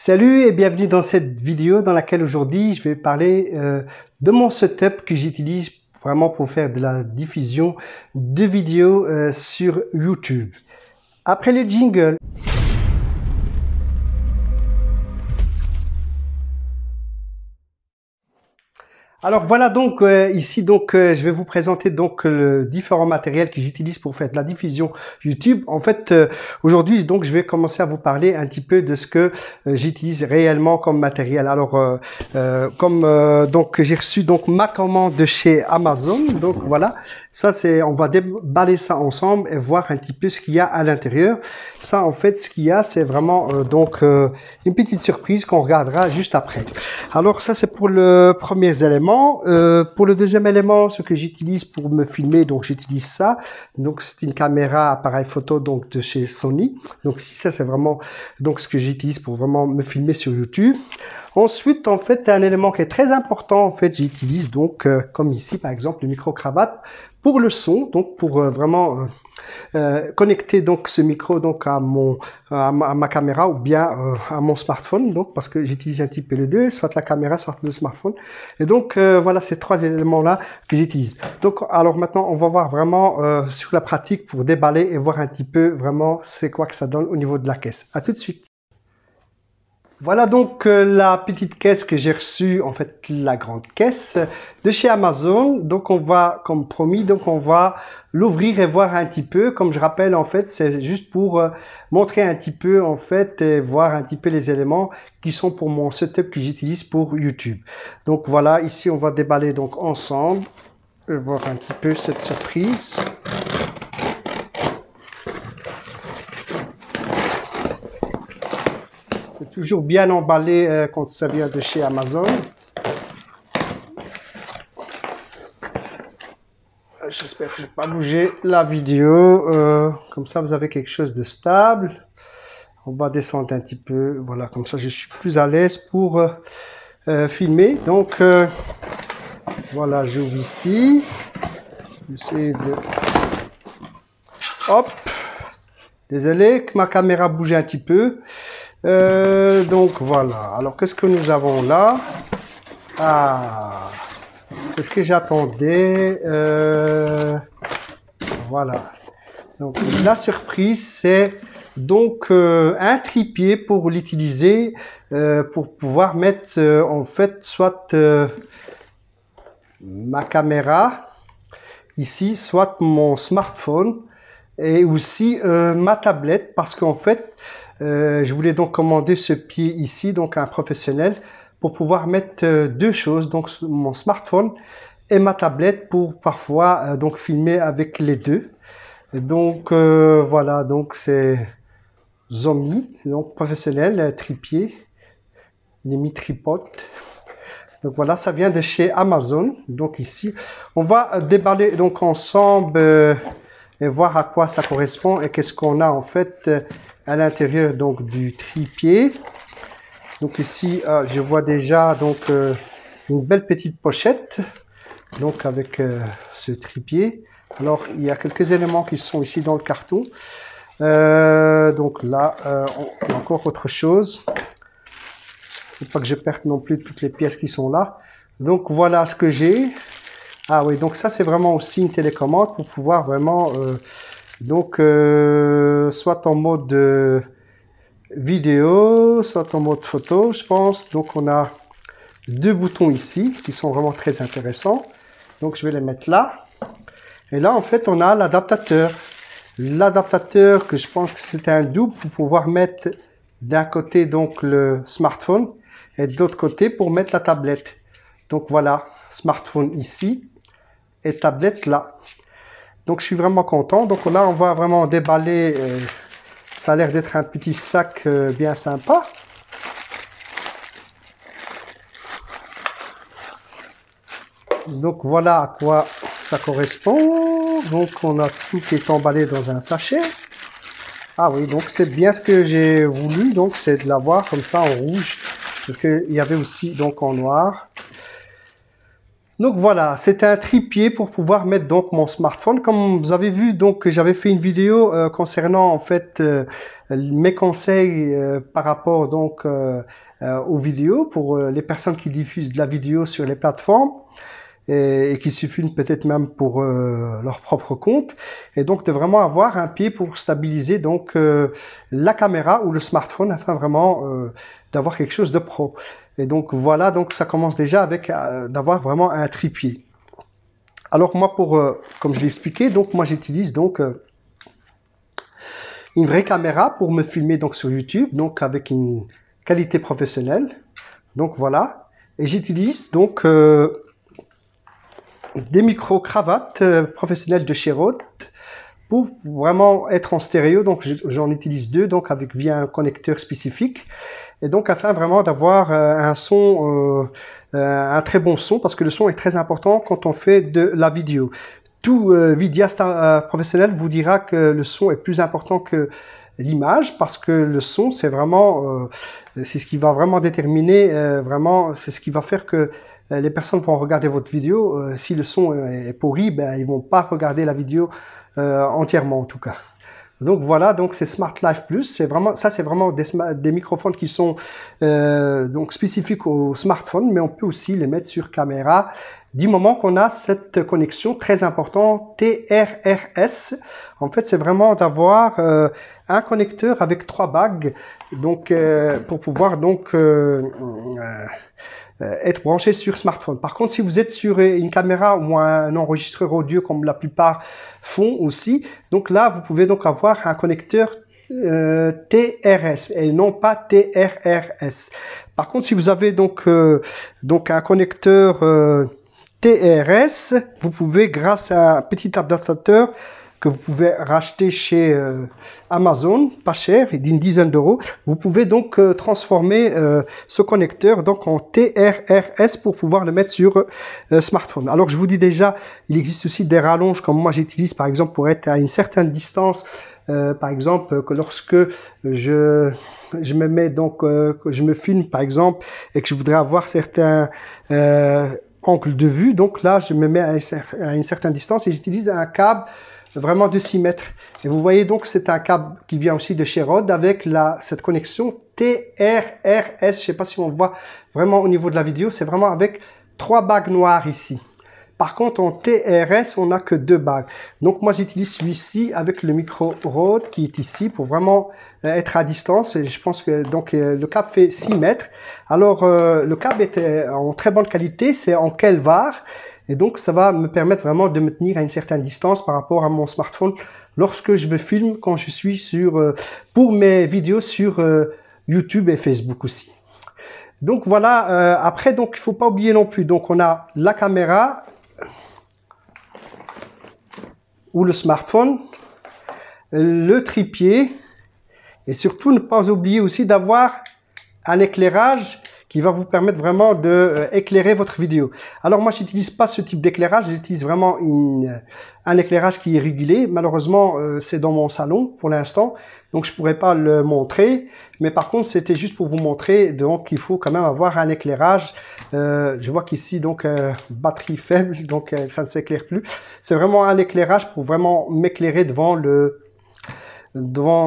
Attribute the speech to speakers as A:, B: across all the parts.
A: Salut et bienvenue dans cette vidéo dans laquelle aujourd'hui je vais parler de mon setup que j'utilise vraiment pour faire de la diffusion de vidéos sur YouTube. Après le jingle. Alors voilà donc ici je vais vous présenter donc le différents matériels que j'utilise pour faire de la diffusion YouTube. En fait aujourd'hui donc je vais commencer à vous parler un petit peu de ce que j'utilise réellement comme matériel. Alors donc j'ai reçu donc ma commande de chez Amazon. Donc voilà, ça c'est, on va déballer ça ensemble et voir un petit peu ce qu'il y a à l'intérieur. Ça en fait ce qu'il y a c'est vraiment une petite surprise qu'on regardera juste après. Alors ça c'est pour le premier élément. Pour le deuxième élément, ce que j'utilise pour me filmer, donc j'utilise ça. Donc c'est une caméra appareil photo donc de chez Sony. Donc si ça c'est vraiment donc ce que j'utilise pour vraiment me filmer sur YouTube. Ensuite, en fait, un élément qui est très important, en fait, j'utilise donc comme ici par exemple le micro-cravate pour le son, donc pour vraiment connecter donc ce micro donc à ma caméra ou bien à mon smartphone, donc parce que j'utilise un petit peu les deux, soit la caméra soit le smartphone. Et donc voilà ces trois éléments là que j'utilise. Donc alors maintenant on va voir vraiment sur la pratique pour déballer et voir un petit peu vraiment c'est quoi que ça donne au niveau de la caisse. À tout de suite. Voilà donc la petite caisse que j'ai reçue, en fait la grande caisse de chez Amazon. Donc on va, comme promis, donc on va l'ouvrir et voir un petit peu. Comme je rappelle, en fait, c'est juste pour montrer un petit peu, en fait, et voir un petit peu les éléments qui sont pour mon setup que j'utilise pour YouTube. Donc voilà, ici on va déballer donc ensemble et voir un petit peu cette surprise. C'est toujours bien emballé quand ça vient de chez Amazon. J'espère que je ne vais pas bouger la vidéo. Comme ça, vous avez quelque chose de stable. On va descendre un petit peu. Voilà, comme ça, je suis plus à l'aise pour filmer. Donc, voilà, j'ouvre ici. J'essaie de... Hop! Désolé que ma caméra bouge un petit peu. Donc voilà, alors qu'est-ce que nous avons là? Ah, c'est ce que j'attendais. Voilà, donc la surprise c'est donc un trépied pour l'utiliser pour pouvoir mettre en fait soit ma caméra ici, soit mon smartphone et aussi ma tablette, parce qu'en fait je voulais donc commander ce pied ici, donc un professionnel, pour pouvoir mettre deux choses, donc mon smartphone et ma tablette, pour parfois donc filmer avec les deux. Et donc voilà, donc c'est Zomi, donc professionnel, trépied, il est mis tripode. Donc voilà, ça vient de chez Amazon. Donc ici, on va déballer donc ensemble et voir à quoi ça correspond et qu'est-ce qu'on a en fait à l'intérieur donc du trépied. Donc ici je vois déjà donc une belle petite pochette donc avec ce trépied. Alors il y a quelques éléments qui sont ici dans le carton. Donc là on a encore autre chose. Faut pas que je perde non plus toutes les pièces qui sont là. Donc voilà ce que j'ai. Ah oui, donc ça c'est vraiment aussi une télécommande pour pouvoir vraiment soit en mode vidéo, soit en mode photo, je pense. Donc on a deux boutons ici qui sont vraiment très intéressants. Donc je vais les mettre là. Et là en fait on a l'adaptateur. L'adaptateur que je pense que c'est un double pour pouvoir mettre d'un côté donc le smartphone et de l'autre côté pour mettre la tablette. Donc voilà, smartphone ici et tablette là. Donc je suis vraiment content. Donc là on va vraiment déballer. Ça a l'air d'être un petit sac bien sympa. Donc voilà à quoi ça correspond. Donc on a tout qui est emballé dans un sachet. Ah oui, donc c'est bien ce que j'ai voulu. Donc c'est de l'avoir comme ça en rouge. Parce qu'il y avait aussi donc en noir. Donc voilà, c'est un trépied pour pouvoir mettre donc mon smartphone. Comme vous avez vu, donc j'avais fait une vidéo concernant en fait mes conseils par rapport donc aux vidéos pour les personnes qui diffusent de la vidéo sur les plateformes et qui se filment peut-être même pour leur propre compte. Et donc de vraiment avoir un pied pour stabiliser donc la caméra ou le smartphone afin vraiment d'avoir quelque chose de pro. Et donc voilà, donc ça commence déjà avec d'avoir vraiment un trépied. Alors moi comme je l'ai expliqué, donc moi j'utilise donc une vraie caméra pour me filmer donc sur YouTube, donc avec une qualité professionnelle. Donc voilà, et j'utilise donc des micro-cravates professionnelles de chez Rode pour vraiment être en stéréo. Donc j'en utilise deux, donc via un connecteur spécifique. Et donc afin vraiment d'avoir un son, un très bon son, parce que le son est très important quand on fait de la vidéo. Tout vidéaste professionnel vous dira que le son est plus important que l'image, parce que le son c'est vraiment, c'est ce qui va vraiment déterminer, vraiment c'est ce qui va faire que les personnes vont regarder votre vidéo. Si le son est pourri, ben ils vont pas regarder la vidéo entièrement en tout cas. Donc voilà, donc c'est Smart Life Plus, c'est vraiment des microphones qui sont donc spécifiques au smartphone, mais on peut aussi les mettre sur caméra du moment qu'on a cette connexion très importante TRRS. En fait, c'est vraiment d'avoir un connecteur avec 3 bagues, donc pour pouvoir donc être branché sur smartphone. Par contre, si vous êtes sur une caméra ou un enregistreur audio comme la plupart font aussi, donc là, vous pouvez donc avoir un connecteur TRS et non pas TRRS. Par contre, si vous avez donc un connecteur TRS, vous pouvez, grâce à un petit adaptateur que vous pouvez racheter chez Amazon, pas cher, d'une dizaine d'euros, vous pouvez donc transformer ce connecteur donc en TRRS pour pouvoir le mettre sur smartphone. Alors je vous dis déjà, il existe aussi des rallonges comme moi j'utilise par exemple pour être à une certaine distance, par exemple que lorsque je me mets donc, que je me filme par exemple et que je voudrais avoir certains angles de vue, donc là je me mets à une certaine distance et j'utilise un câble vraiment de 6 mètres. Et vous voyez donc c'est un câble qui vient aussi de chez Rode avec cette connexion TRRS. Je ne sais pas si on voit vraiment au niveau de la vidéo, c'est vraiment avec 3 bagues noires ici. Par contre en TRS on n'a que 2 bagues. Donc moi j'utilise celui-ci avec le micro Rode qui est ici pour vraiment être à distance. Et je pense que donc le câble fait 6 mètres. Alors le câble est en très bonne qualité, c'est en Kelvar. Et donc, ça va me permettre vraiment de me tenir à une certaine distance par rapport à mon smartphone lorsque je me filme quand je suis pour mes vidéos sur YouTube et Facebook aussi. Donc voilà, après, donc, il ne faut pas oublier non plus. Donc, on a la caméra ou le smartphone, le trépied et surtout ne pas oublier aussi d'avoir un éclairage qui va vous permettre vraiment de éclairer votre vidéo. Alors moi, j'utilise pas ce type d'éclairage, j'utilise vraiment un éclairage qui est régulé. Malheureusement, c'est dans mon salon pour l'instant, donc je pourrais pas le montrer. Mais par contre, c'était juste pour vous montrer, donc il faut quand même avoir un éclairage. Je vois qu'ici, donc, batterie faible, donc ça ne s'éclaire plus. C'est vraiment un éclairage pour vraiment m'éclairer devant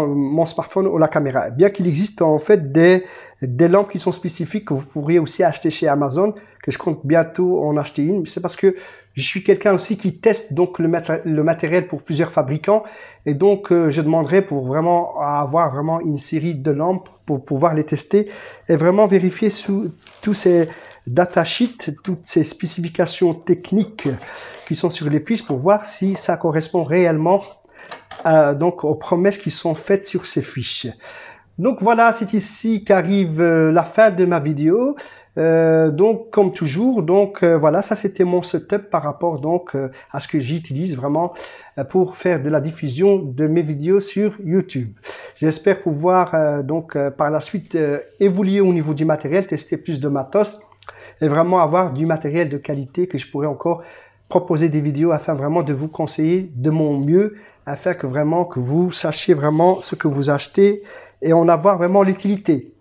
A: mon smartphone ou la caméra. Bien qu'il existe en fait des lampes qui sont spécifiques que vous pourriez aussi acheter chez Amazon, que je compte bientôt en acheter une. C'est parce que je suis quelqu'un aussi qui teste donc le matériel pour plusieurs fabricants et donc je demanderai pour vraiment avoir vraiment une série de lampes pour pouvoir les tester et vraiment vérifier sous tous ces datasheets, toutes ces spécifications techniques qui sont sur les fiches pour voir si ça correspond réellement donc aux promesses qui sont faites sur ces fiches. Donc voilà, c'est ici qu'arrive la fin de ma vidéo. Donc comme toujours, donc voilà, ça c'était mon setup par rapport donc à ce que j'utilise vraiment pour faire de la diffusion de mes vidéos sur YouTube. J'espère pouvoir donc par la suite évoluer au niveau du matériel, tester plus de matos et vraiment avoir du matériel de qualité que je pourrais encore proposer des vidéos afin vraiment de vous conseiller de mon mieux, afin que vraiment que vous sachiez vraiment ce que vous achetez et en avoir vraiment l'utilité.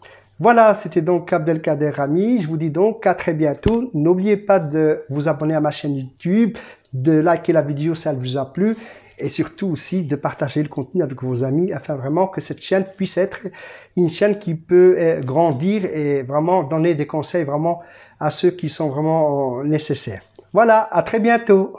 A: Voilà, c'était donc Abdelkader Rami. Je vous dis donc à très bientôt. N'oubliez pas de vous abonner à ma chaîne YouTube, de liker la vidéo si elle vous a plu et surtout aussi de partager le contenu avec vos amis afin vraiment que cette chaîne puisse être une chaîne qui peut grandir et vraiment donner des conseils vraiment à ceux qui sont vraiment nécessaires. Voilà, à très bientôt.